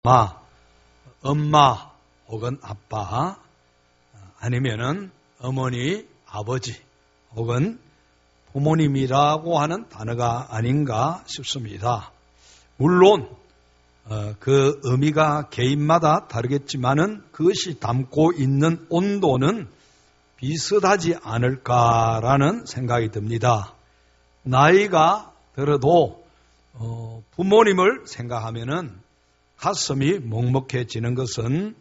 엄마 혹은 아빠, 아니면은 어머니, 아버지 혹은 부모님이라고 하는 단어가 아닌가 싶습니다. 물론 그 의미가 개인마다 다르겠지만은 그것이 담고 있는 온도는 비슷하지 않을까라는 생각이 듭니다. 나이가 들어도 부모님을 생각하면은 가슴이 먹먹해지는 것은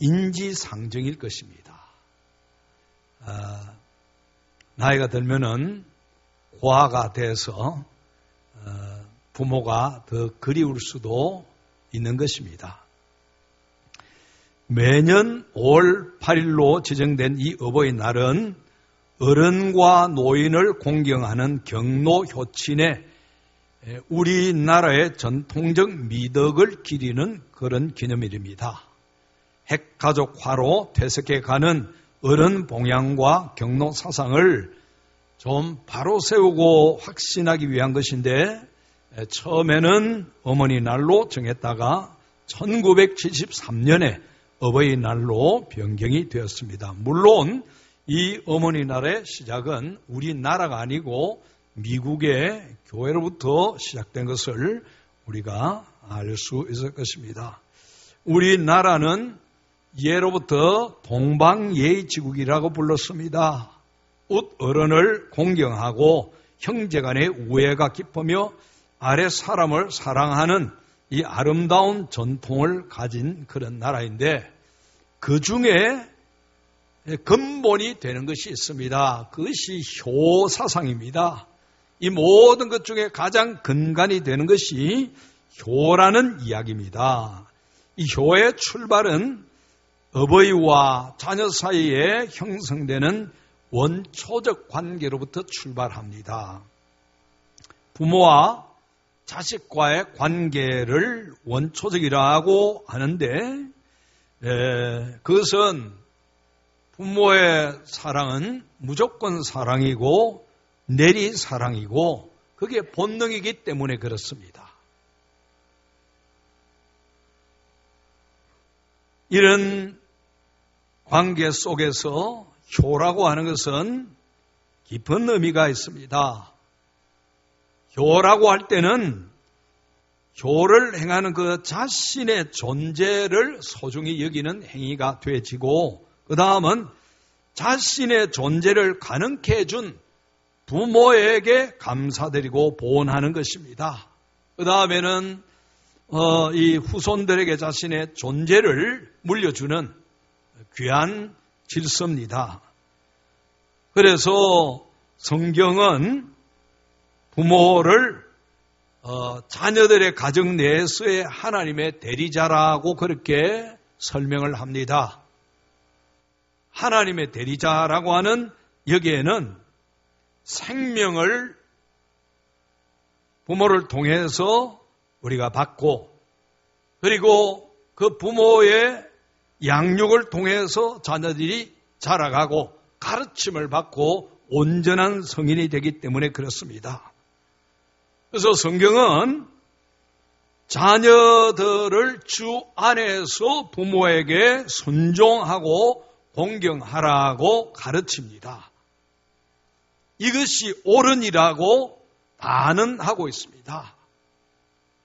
인지상정일 것입니다. 나이가 들면은 고아가 돼서 부모가 더 그리울 수도 있는 것입니다. 매년 5월 8일로 지정된 이 어버이날은 어른과 노인을 공경하는 경로효친에 우리나라의 전통적 미덕을 기리는 그런 기념일입니다. 핵가족화로 퇴색해가는 어른 봉양과 경로 사상을 좀 바로 세우고 확신하기 위한 것인데, 처음에는 어머니 날로 정했다가 1973년에 어버이날로 변경이 되었습니다. 물론 이 어머니날의 시작은 우리나라가 아니고 미국의 교회로부터 시작된 것을 우리가 알 수 있을 것입니다. 우리나라는 예로부터 동방예의지국이라고 불렀습니다. 어른을 공경하고 형제간의 우애가 깊으며 아래 사람을 사랑하는 이 아름다운 전통을 가진 그런 나라인데, 그 중에 근본이 되는 것이 있습니다. 그것이 효사상입니다. 이 모든 것 중에 가장 근간이 되는 것이 효라는 이야기입니다. 이 효의 출발은 어버이와 자녀 사이에 형성되는 원초적 관계로부터 출발합니다. 부모와 자식과의 관계를 원초적이라고 하는데, 그것은 부모의 사랑은 무조건 사랑이고 내리 사랑이고 그게 본능이기 때문에 그렇습니다. 이런 관계 속에서 효라고 하는 것은 깊은 의미가 있습니다. 효라고 할 때는 효를 행하는 그 자신의 존재를 소중히 여기는 행위가 되어지고, 그 다음은 자신의 존재를 가능케 해준 부모에게 감사드리고 보온하는 것입니다. 그 다음에는 이 후손들에게 자신의 존재를 물려주는 귀한 질서입니다. 그래서 성경은 부모를 자녀들의 가정 내에서의 하나님의 대리자라고 그렇게 설명을 합니다. 하나님의 대리자라고 하는 여기에는 생명을 부모를 통해서 우리가 받고, 그리고 그 부모의 양육을 통해서 자녀들이 자라가고 가르침을 받고 온전한 성인이 되기 때문에 그렇습니다. 그래서 성경은 자녀들을 주 안에서 부모에게 순종하고 공경하라고 가르칩니다. 이것이 옳으니라고 단언하고 있습니다.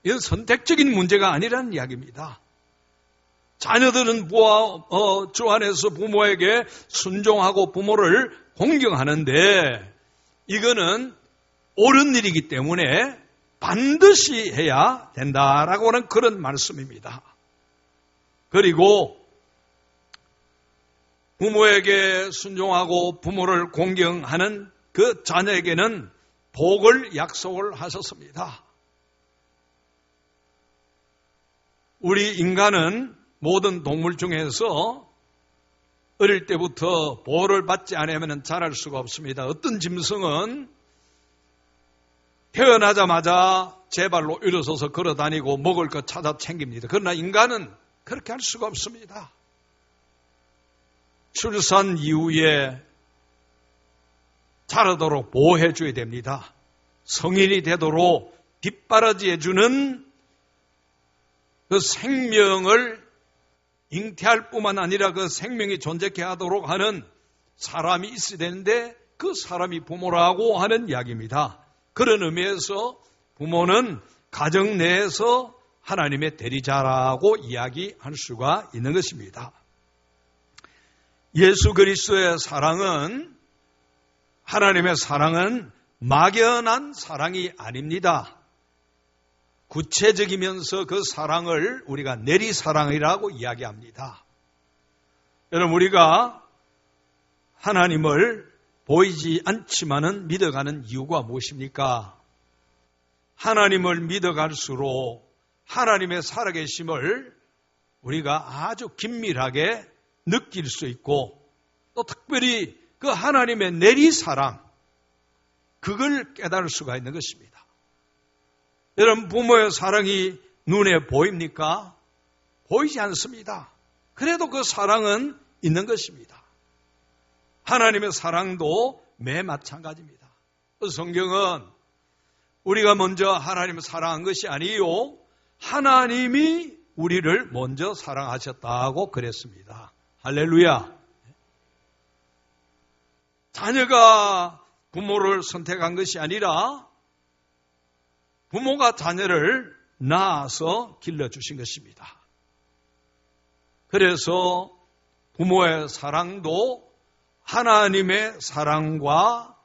이건 선택적인 문제가 아니라는 이야기입니다. 자녀들은 주 안에서 부모에게 순종하고 부모를 공경하는데, 이거는 옳은 일이기 때문에 반드시 해야 된다라고 하는 그런 말씀입니다. 그리고 부모에게 순종하고 부모를 공경하는 그 자녀에게는 복을 약속을 하셨습니다. 우리 인간은 모든 동물 중에서 어릴 때부터 보호를 받지 않으면 자랄 수가 없습니다. 어떤 짐승은 태어나자마자 제 발로 일어서서 걸어다니고 먹을 것 찾아 챙깁니다. 그러나 인간은 그렇게 할 수가 없습니다. 출산 이후에 자라도록 보호해 줘야 됩니다. 성인이 되도록 뒷바라지해 주는 그 생명을 잉태할 뿐만 아니라 그 생명이 존재케 하도록 하는 사람이 있어야 되는데 그 사람이 부모라고 하는 이야기입니다. 그런 의미에서 부모는 가정 내에서 하나님의 대리자라고 이야기할 수가 있는 것입니다. 예수 그리스도의 사랑은, 하나님의 사랑은 막연한 사랑이 아닙니다. 구체적이면서 그 사랑을 우리가 내리사랑이라고 이야기합니다. 여러분, 우리가 하나님을 보이지 않지만은 믿어가는 이유가 무엇입니까? 하나님을 믿어갈수록 하나님의 살아계심을 우리가 아주 긴밀하게 느낄 수 있고, 또 특별히 그 하나님의 내리사랑, 그걸 깨달을 수가 있는 것입니다. 여러분, 부모의 사랑이 눈에 보입니까? 보이지 않습니다. 그래도 그 사랑은 있는 것입니다. 하나님의 사랑도 매 마찬가지입니다. 성경은 우리가 먼저 하나님을 사랑한 것이 아니요, 하나님이 우리를 먼저 사랑하셨다고 그랬습니다. 할렐루야. 자녀가 부모를 선택한 것이 아니라 부모가 자녀를 낳아서 길러주신 것입니다. 그래서 부모의 사랑도 하나님의 사랑과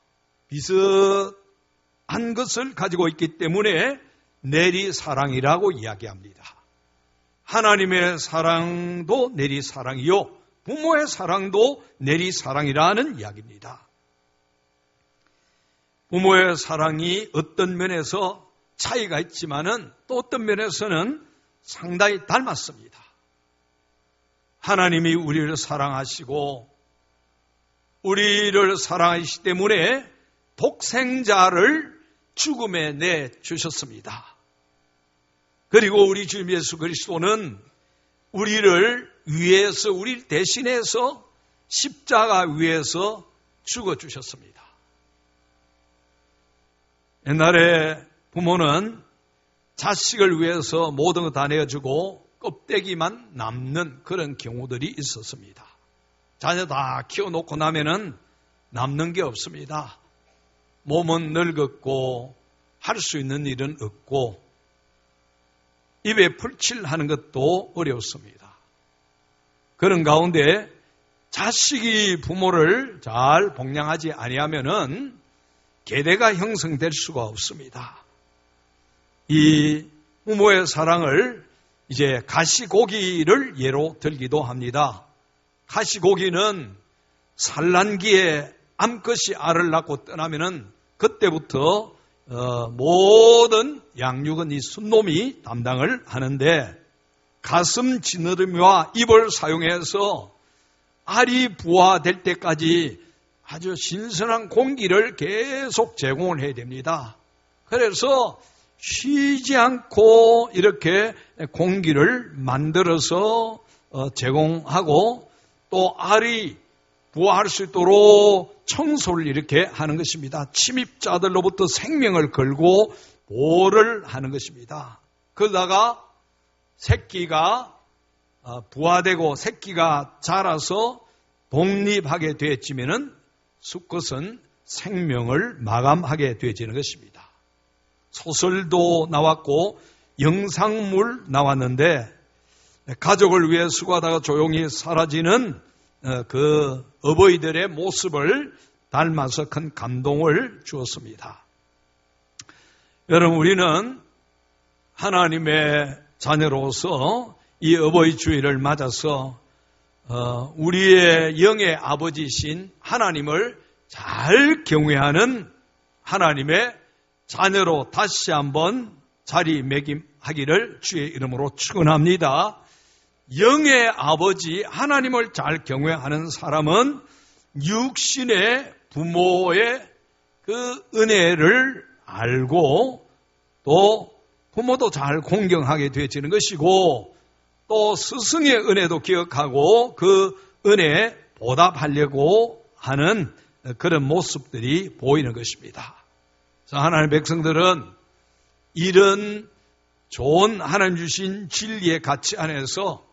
비슷한 것을 가지고 있기 때문에 내리사랑이라고 이야기합니다. 하나님의 사랑도 내리사랑이요, 부모의 사랑도 내리사랑이라는 이야기입니다. 부모의 사랑이 어떤 면에서 차이가 있지만은 또 어떤 면에서는 상당히 닮았습니다. 하나님이 우리를 사랑하시고 우리를 사랑하시기 때문에 독생자를 죽음에 내주셨습니다. 그리고 우리 주님 예수 그리스도는 우리를 위해서, 우리를 대신해서 십자가 위에서 죽어주셨습니다. 옛날에 부모는 자식을 위해서 모든 것 다 내어주고 껍데기만 남는 그런 경우들이 있었습니다. 자녀 다 키워놓고 나면은 남는 게 없습니다. 몸은 늙었고 할 수 있는 일은 없고 입에 풀칠하는 것도 어려웠습니다. 그런 가운데 자식이 부모를 잘 복양하지 아니하면은 계대가 형성될 수가 없습니다. 이 부모의 사랑을 이제 가시고기를 예로 들기도 합니다. 가시고기는 산란기에 암컷이 알을 낳고 떠나면은 그때부터 모든 양육은 이 순놈이 담당을 하는데, 가슴 지느러미와 입을 사용해서 알이 부화될 때까지 아주 신선한 공기를 계속 제공을 해야 됩니다. 그래서 쉬지 않고 이렇게 공기를 만들어서 제공하고 또 알이 부화할 수 있도록 청소를 이렇게 하는 것입니다. 침입자들로부터 생명을 걸고 보호를 하는 것입니다. 그러다가 새끼가 부화되고 새끼가 자라서 독립하게 되어지면은 수컷은 생명을 마감하게 되어지는 것입니다. 소설도 나왔고 영상물 나왔는데, 가족을 위해 수고하다가 조용히 사라지는 그 어버이들의 모습을 닮아서 큰 감동을 주었습니다. 여러분, 우리는 하나님의 자녀로서 이 어버이 주일을 맞아서 우리의 영의 아버지이신 하나님을 잘 경외하는 하나님의 자녀로 다시 한번 자리매김하기를 주의 이름으로 축원합니다. 영의 아버지 하나님을 잘 경외하는 사람은 육신의 부모의 그 은혜를 알고 또 부모도 잘 공경하게 되어지는 것이고, 또 스승의 은혜도 기억하고 그 은혜에 보답하려고 하는 그런 모습들이 보이는 것입니다. 자, 하나님의 백성들은 이런 좋은 하나님 주신 진리의 가치 안에서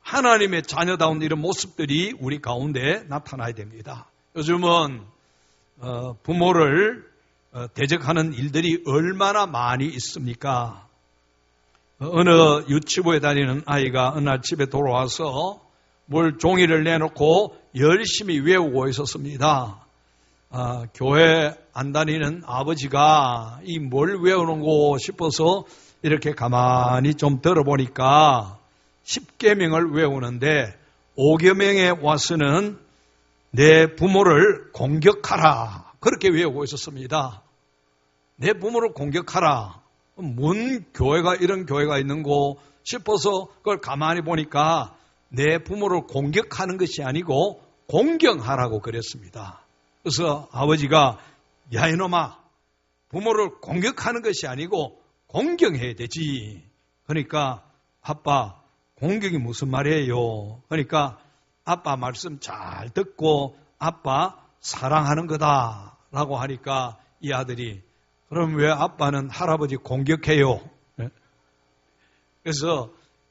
하나님의 자녀다운 이런 모습들이 우리 가운데 나타나야 됩니다. 요즘은 부모를 대적하는 일들이 얼마나 많이 있습니까? 어느 유치부에 다니는 아이가 어느 날 집에 돌아와서 뭘 종이를 내놓고 열심히 외우고 있었습니다. 교회 안 다니는 아버지가 이 뭘 외우는고 싶어서 이렇게 가만히 좀 들어보니까 10계명을 외우는데 5계명에 와서는 내 부모를 공격하라 그렇게 외우고 있었습니다. 내 부모를 공격하라. 뭔 교회가 이런 교회가 있는고 싶어서 그걸 가만히 보니까 내 부모를 공격하는 것이 아니고 공경하라고 그랬습니다. 그래서 아버지가 야 이놈아 부모를 공격하는 것이 아니고 공경해야 되지. 그러니까 아빠 공경이 무슨 말이에요? 그러니까 아빠 말씀 잘 듣고 아빠 사랑하는 거다라고 하니까 이 아들이 그럼 왜 아빠는 할아버지 공격해요? 그래서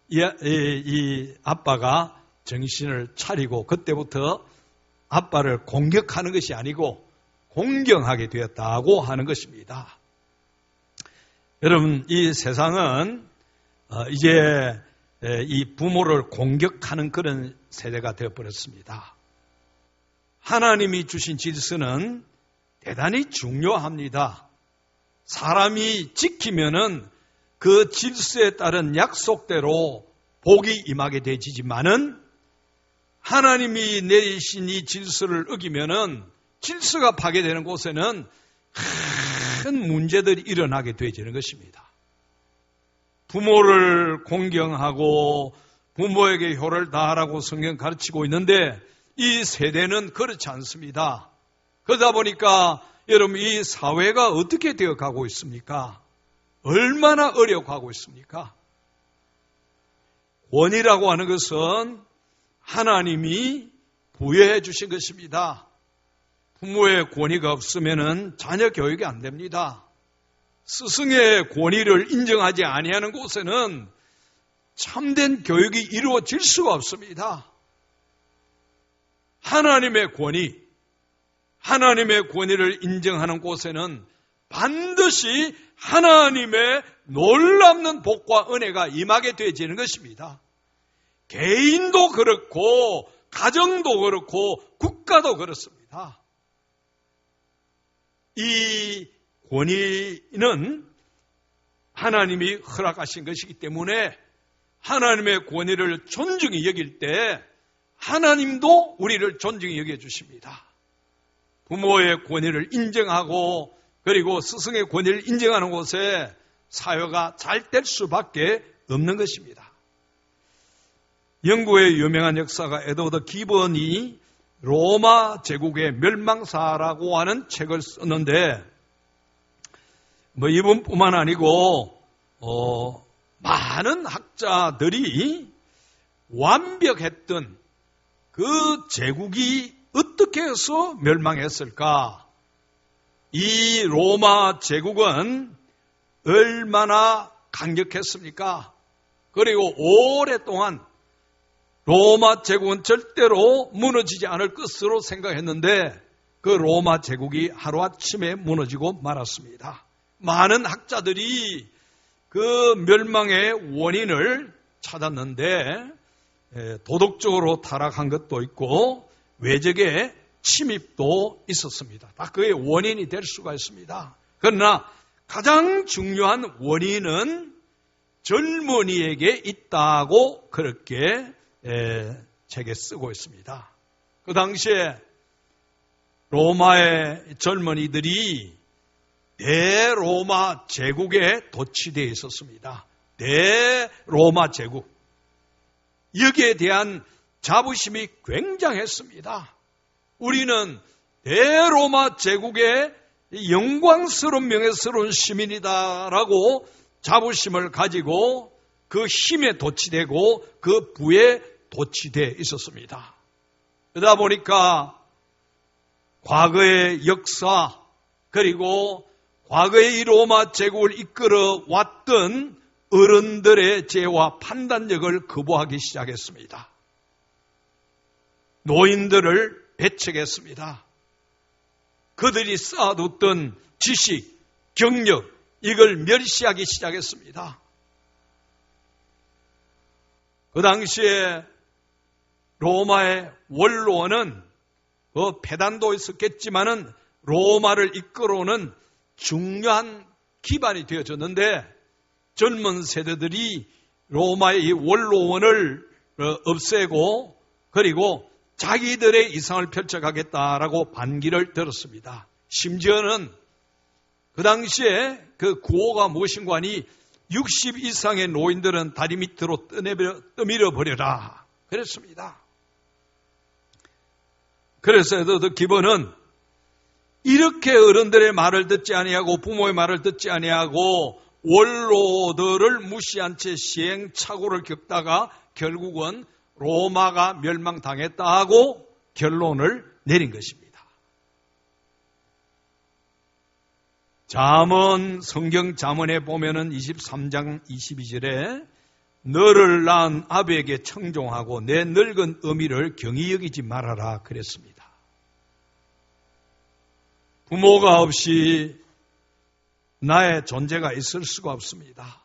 이 아빠가 정신을 차리고 그때부터 아빠를 공격하는 것이 아니고 공경하게 되었다고 하는 것입니다. 여러분, 이 세상은 이제 이 부모를 공격하는 그런 세대가 되어버렸습니다. 하나님이 주신 질서는 대단히 중요합니다. 사람이 지키면은 그 질서에 따른 약속대로 복이 임하게 되지만은 하나님이 내리신 이 질서를 어기면은 질서가 파괴되는 곳에는 큰 문제들이 일어나게 되어지는 것입니다. 부모를 공경하고 부모에게 효를 다하라고 성경 가르치고 있는데 이 세대는 그렇지 않습니다. 그러다 보니까 여러분 이 사회가 어떻게 되어가고 있습니까? 얼마나 어려워가고 있습니까? 권위라고 하는 것은 하나님이 부여해 주신 것입니다. 부모의 권위가 없으면 자녀 교육이 안 됩니다. 스승의 권위를 인정하지 아니하는 곳에는 참된 교육이 이루어질 수가 없습니다. 하나님의 권위를 인정하는 곳에는 반드시 하나님의 놀랍는 복과 은혜가 임하게 되어지는 것입니다. 개인도 그렇고 가정도 그렇고 국가도 그렇습니다. 이 권위는 하나님이 허락하신 것이기 때문에 하나님의 권위를 존중히 여길 때 하나님도 우리를 존중히 여겨주십니다. 부모의 권위를 인정하고 그리고 스승의 권위를 인정하는 곳에 사회가 잘 될 수밖에 없는 것입니다. 영국의 유명한 역사가 에드워드 기번이 로마 제국의 멸망사라고 하는 책을 썼는데 이분뿐만 아니고 많은 학자들이 완벽했던 그 제국이 어떻게 해서 멸망했을까? 이 로마 제국은 얼마나 강력했습니까? 그리고 오랫동안 로마 제국은 절대로 무너지지 않을 것으로 생각했는데 그 로마 제국이 하루아침에 무너지고 말았습니다. 많은 학자들이 그 멸망의 원인을 찾았는데 도덕적으로 타락한 것도 있고 외적의 침입도 있었습니다. 다 그의 원인이 될 수가 있습니다. 그러나 가장 중요한 원인은 젊은이에게 있다고 그렇게 책에 쓰고 있습니다. 그 당시에 로마의 젊은이들이 대로마 제국에 도취되어 있었습니다. 대로마 제국. 여기에 대한 자부심이 굉장했습니다. 우리는 대로마 제국의 영광스러운 명예스러운 시민이다라고 자부심을 가지고 그 힘에 도취되고 그 부에 도취되어 있었습니다. 그러다 보니까 과거의 역사 그리고 과거의 이 로마 제국을 이끌어 왔던 어른들의 죄와 판단력을 거부하기 시작했습니다. 노인들을 배척했습니다. 그들이 쌓아뒀던 지식, 경력, 이걸 멸시하기 시작했습니다. 그 당시에 로마의 원로원은 페단도 있었겠지만은 로마를 이끌어오는 중요한 기반이 되어졌는데 젊은 세대들이 로마의 이 원로원을 없애고 그리고 자기들의 이상을 펼쳐가겠다라고 반기를 들었습니다. 심지어는 그 당시에 그 구호가 무엇인가 하니 60 이상의 노인들은 다리 밑으로 떠밀어 버려라 그랬습니다. 그래서 더 기본은 이렇게 어른들의 말을 듣지 아니하고 부모의 말을 듣지 아니하고 원로들을 무시한 채 시행착오를 겪다가 결국은 로마가 멸망당했다고 결론을 내린 것입니다. 잠언, 성경 잠언에 보면은 23장 22절에 너를 낳은 아비에게 청종하고 내 늙은 어미를 경히 여기지 말아라 그랬습니다. 부모가 없이 나의 존재가 있을 수가 없습니다.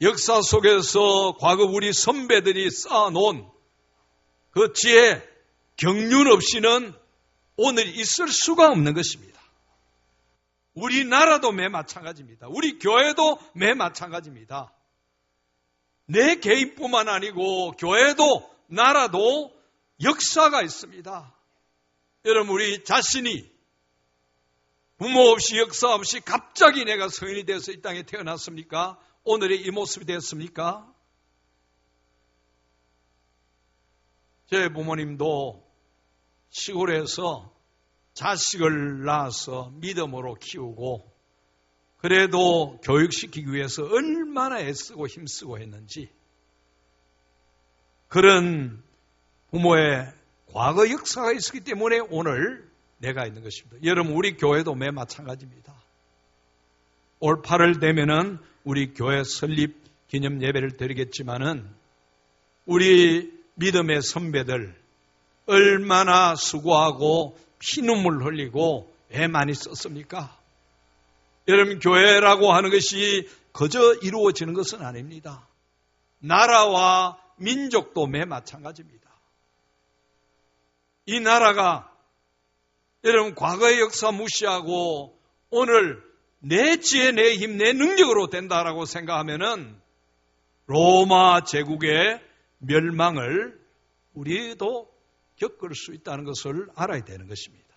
역사 속에서 과거 우리 선배들이 쌓아놓은 그 지혜, 경륜 없이는 오늘이 있을 수가 없는 것입니다. 우리나라도 매 마찬가지입니다. 우리 교회도 매 마찬가지입니다. 내 개인뿐만 아니고 교회도 나라도 역사가 있습니다. 여러분 우리 자신이 부모 없이 역사 없이 갑자기 내가 성인이 돼서 이 땅에 태어났습니까? 오늘의 이 모습이 되었습니까? 제 부모님도 시골에서 자식을 낳아서 믿음으로 키우고 그래도 교육시키기 위해서 얼마나 애쓰고 힘쓰고 했는지 그런 부모의 과거 역사가 있었기 때문에 오늘 내가 있는 것입니다. 여러분 우리 교회도 매 마찬가지입니다. 올 8월 되면은 우리 교회 설립 기념 예배를 드리겠지만은 우리 믿음의 선배들 얼마나 수고하고 피눈물 흘리고 애 많이 썼습니까? 여러분 교회라고 하는 것이 그저 이루어지는 것은 아닙니다. 나라와 민족도 매 마찬가지입니다. 이 나라가 여러분 과거의 역사 무시하고 오늘 내 지혜, 내 힘, 내 능력으로 된다라고 생각하면은 로마 제국의 멸망을 우리도 겪을 수 있다는 것을 알아야 되는 것입니다.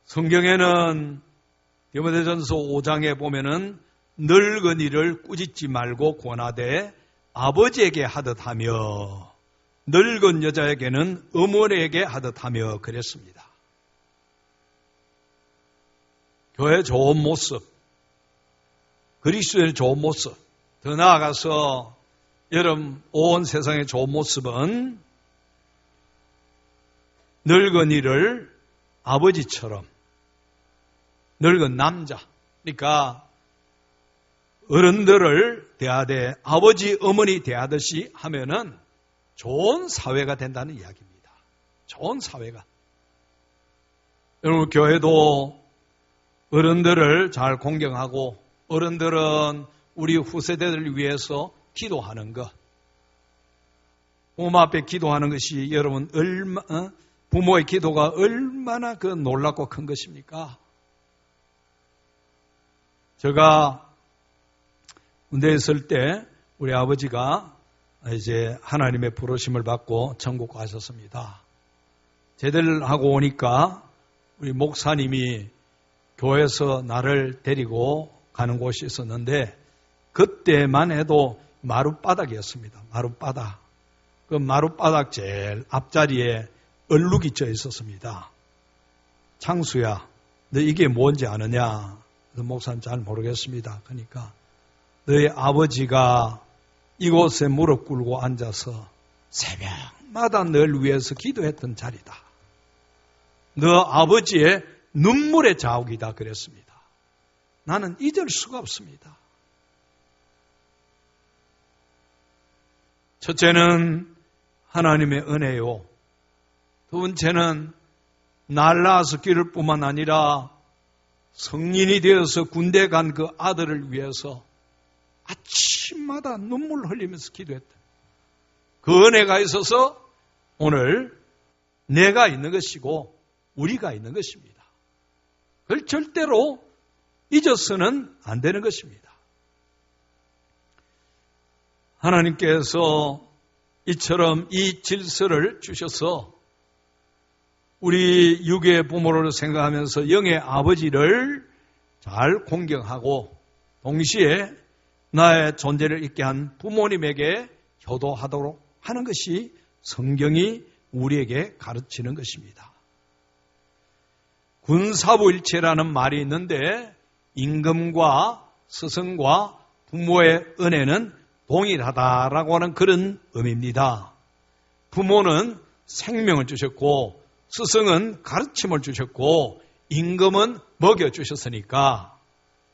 성경에는 디모데전서 5장에 보면은 늙은이를 꾸짖지 말고 권하되 아버지에게 하듯 하며 늙은 여자에게는 어머니에게 하듯 하며 그랬습니다. 교회의 좋은 모습, 그리스도의 좋은 모습, 더 나아가서 여러분 온 세상의 좋은 모습은 늙은이를 아버지처럼 늙은 남자, 그러니까 어른들을 대하되 아버지, 어머니 대하듯이 하면은 좋은 사회가 된다는 이야기입니다. 좋은 사회가. 여러분 교회도 어른들을 잘 공경하고 어른들은 우리 후세대들을 위해서 기도하는 것. 부모 앞에 기도하는 것이 여러분 부모의 기도가 얼마나 그 놀랍고 큰 것입니까? 제가 군대에 있을 때 우리 아버지가 이제 하나님의 부르심을 받고 천국 가셨습니다. 제대를 하고 오니까 우리 목사님이 교회에서 나를 데리고 가는 곳이 있었는데 그때만 해도 마룻바닥이었습니다. 마룻바닥. 그 마룻바닥 제일 앞자리에 얼룩이 쪄 있었습니다. 창수야, 너 이게 뭔지 아느냐? 그래서 목사는 잘 모르겠습니다. 그러니까 너희 아버지가 이곳에 무릎 꿇고 앉아서 새벽마다 널 위해서 기도했던 자리다. 너 아버지의 눈물의 자욱이다 그랬습니다. 나는 잊을 수가 없습니다. 첫째는 하나님의 은혜요. 두 번째는 날 낳아서 기를 뿐만 아니라 성인이 되어서 군대 간 그 아들을 위해서 아침마다 눈물 흘리면서 기도했다. 그 은혜가 있어서 오늘 내가 있는 것이고 우리가 있는 것입니다. 그걸 절대로 잊어서는 안 되는 것입니다. 하나님께서 이처럼 이 질서를 주셔서 우리 육의 부모를 생각하면서 영의 아버지를 잘 공경하고 동시에 나의 존재를 있게 한 부모님에게 효도하도록 하는 것이 성경이 우리에게 가르치는 것입니다. 군사부일체라는 말이 있는데 임금과 스승과 부모의 은혜는 동일하다라고 하는 그런 의미입니다. 부모는 생명을 주셨고 스승은 가르침을 주셨고 임금은 먹여주셨으니까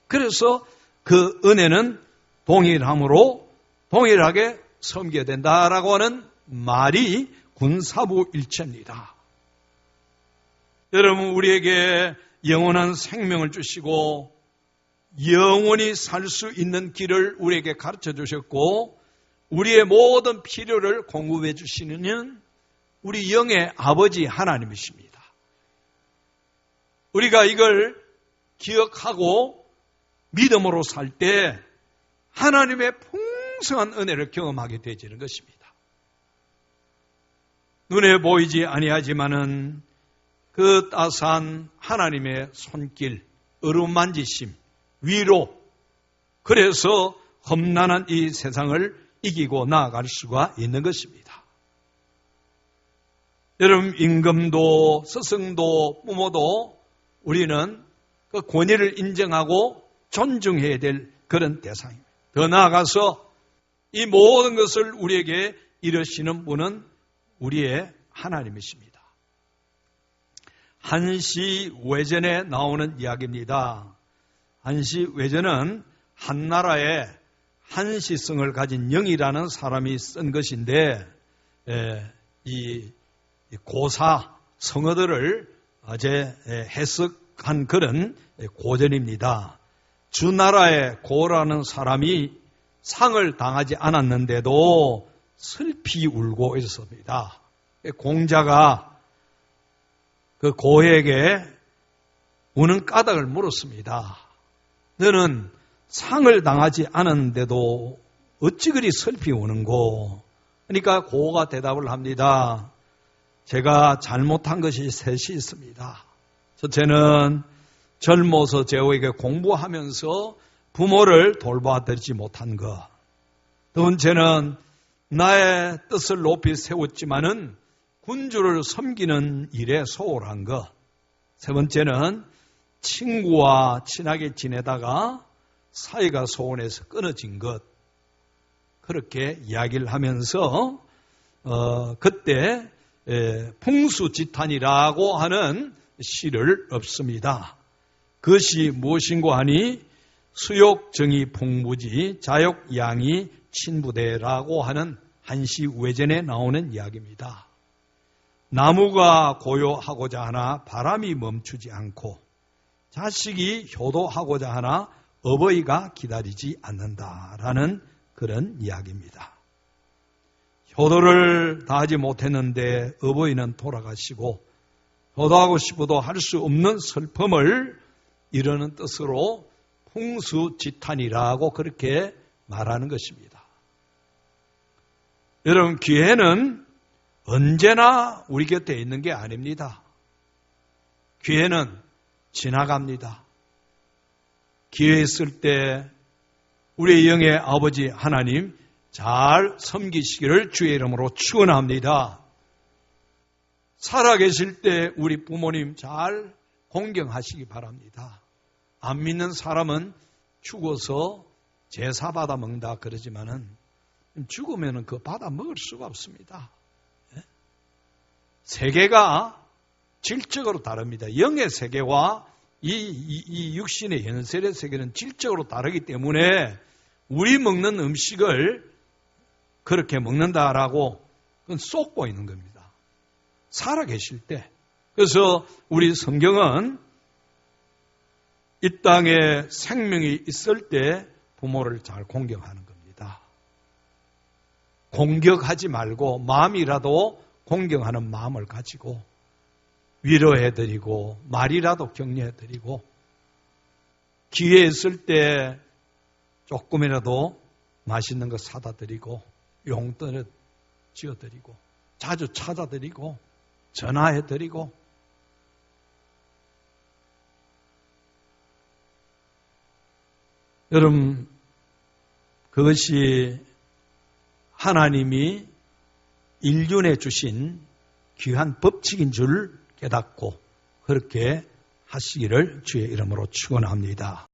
그래서 그 은혜는 동일함으로 동일하게 섬겨야 된다라고 하는 말이 군사부일체입니다. 여러분 우리에게 영원한 생명을 주시고 영원히 살 수 있는 길을 우리에게 가르쳐 주셨고 우리의 모든 필요를 공급해 주시는 우리 영의 아버지 하나님이십니다. 우리가 이걸 기억하고 믿음으로 살 때 하나님의 풍성한 은혜를 경험하게 되지는 것입니다. 눈에 보이지 아니하지만은 그 따스한 하나님의 손길, 어루만지심, 위로, 그래서 험난한 이 세상을 이기고 나아갈 수가 있는 것입니다. 여러분 임금도 스승도 부모도 우리는 그 권위를 인정하고 존중해야 될 그런 대상입니다. 더 나아가서 이 모든 것을 우리에게 이루시는 분은 우리의 하나님이십니다. 한시외전에 나오는 이야기입니다. 한시외전은 한나라에 한시성을 가진 영이라는 사람이 쓴 것인데 이 고사 성어들을 어제 해석한 그런 고전입니다. 주나라의 고라는 사람이 상을 당하지 않았는데도 슬피 울고 있었습니다. 공자가 그 고에게 우는 까닭을 물었습니다. 너는 상을 당하지 않았는데도 어찌 그리 슬피 우는고? 그러니까 고가 대답을 합니다. 제가 잘못한 것이 셋이 있습니다. 첫째는 젊어서 제후에게 공부하면서 부모를 돌봐드리지 못한 것. 두 번째는 나의 뜻을 높이 세웠지만은 군주를 섬기는 일에 소홀한 것. 세 번째는 친구와 친하게 지내다가 사이가 소원해서 끊어진 것. 그렇게 이야기를 하면서 그때 풍수지탄이라고 하는 시를 읊습니다. 그것이 무엇인고 하니 수욕정이 풍부지 자욕양이 친부대라고 하는 한시외전에 나오는 이야기입니다. 나무가 고요하고자 하나 바람이 멈추지 않고 자식이 효도하고자 하나 어버이가 기다리지 않는다라는 그런 이야기입니다. 효도를 다하지 못했는데 어버이는 돌아가시고 효도하고 싶어도 할 수 없는 슬픔을 이루는 뜻으로 풍수지탄이라고 그렇게 말하는 것입니다. 여러분 기회는 언제나 우리 곁에 있는 게 아닙니다. 기회는 지나갑니다. 기회 있을 때 우리 영의 아버지 하나님 잘 섬기시기를 주의 이름으로 축원합니다. 살아계실 때 우리 부모님 잘 공경하시기 바랍니다. 안 믿는 사람은 죽어서 제사 받아 먹는다 그러지만은 죽으면은 그 받아 먹을 수가 없습니다. 세계가 질적으로 다릅니다. 영의 세계와 이 육신의 현세의 세계는 질적으로 다르기 때문에 우리 먹는 음식을 그렇게 먹는다라고 그건 쏟고 있는 겁니다. 살아계실 때. 그래서 우리 성경은 이 땅에 생명이 있을 때 부모를 잘 공경하는 겁니다. 공격하지 말고 마음이라도 공경하는 마음을 가지고 위로해드리고 말이라도 격려해드리고 기회 있을 때 조금이라도 맛있는 거 사다 드리고 용돈을 지어드리고 자주 찾아드리고 전화해드리고 여러분 그것이 하나님이 인륜에 주신 귀한 법칙인 줄 깨닫고 그렇게 하시기를 주의 이름으로 축원합니다.